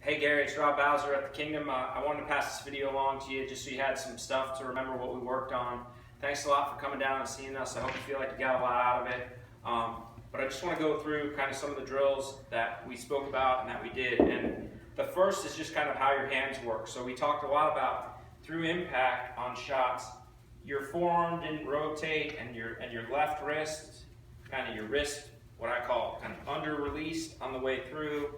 Hey Gary, it's Rob Bowser at the Kingdom. I wanted to pass this video along to you just so you had some stuff to remember what we worked on. Thanks a lot for coming down and seeing us. I hope you feel like you got a lot out of it. But I just want to go through kind of some of the drills that we spoke about and that we did. And the first is just kind of how your hands work. So we talked a lot about through impact on shots, your forearm didn't rotate and your left wrist, kind of your wrist, what I call kind of under released on the way through.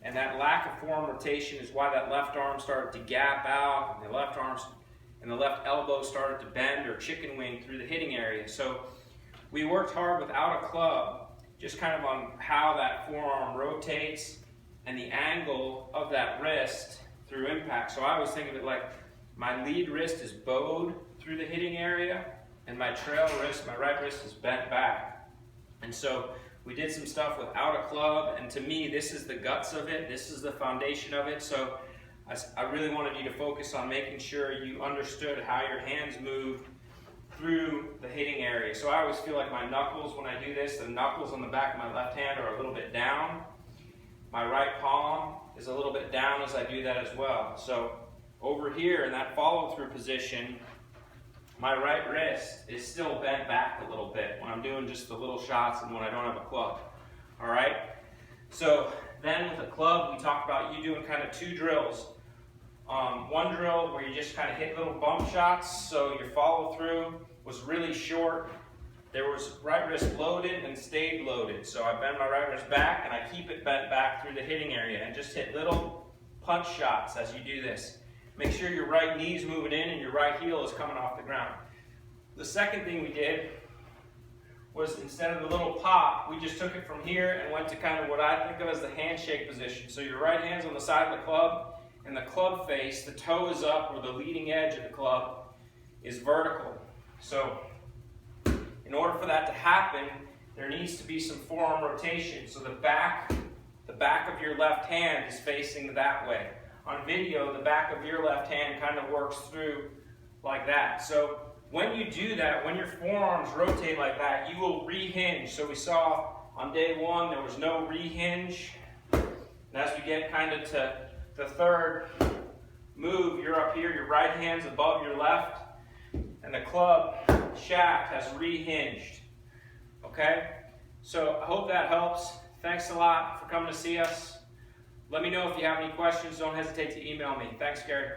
And that lack of forearm rotation is why that left arm started to gap out, and the left arms and the left elbow started to bend or chicken wing through the hitting area. So we worked hard without a club, just kind of on how that forearm rotates and the angle of that wrist through impact. So I always think of it like my lead wrist is bowed through the hitting area, and my trail wrist, my right wrist, is bent back. And so we did some stuff without a club, and to me, this is the guts of it. This is the foundation of it. So I really wanted you to focus on making sure you understood how your hands move through the hitting area. So I always feel like my knuckles, when I do this, the knuckles on the back of my left hand are a little bit down. My right palm is a little bit down as I do that as well. So over here in that follow-through position, my right wrist is still bent back a little bit when I'm doing just the little shots and when I don't have a club. All right? So then with a club, we talked about you doing kind of two drills. One drill where you just kind of hit little bump shots, so your follow through was really short. There was right wrist loaded and stayed loaded. So I bend my right wrist back and I keep it bent back through the hitting area and just hit little punch shots as you do this. Make sure your right knee's moving in and your right heel is coming off the ground. The second thing we did was, instead of the little pop, we just took it from here and went to kind of what I think of as the handshake position. So your right hand's on the side of the club, and the club face, the toe is up, or the leading edge of the club is vertical. So in order for that to happen, there needs to be some forearm rotation. So the back of your left hand is facing that way. On video, the back of your left hand kind of works through like that. So when you do that, when your forearms rotate like that, you will rehinge. So we saw on day one, there was no rehinge. And as we get kind of to the third move, you're up here, your right hand's above your left, and the club shaft has rehinged. Okay? So I hope that helps. Thanks a lot for coming to see us. Let me know if you have any questions. Don't hesitate to email me. Thanks, Gary.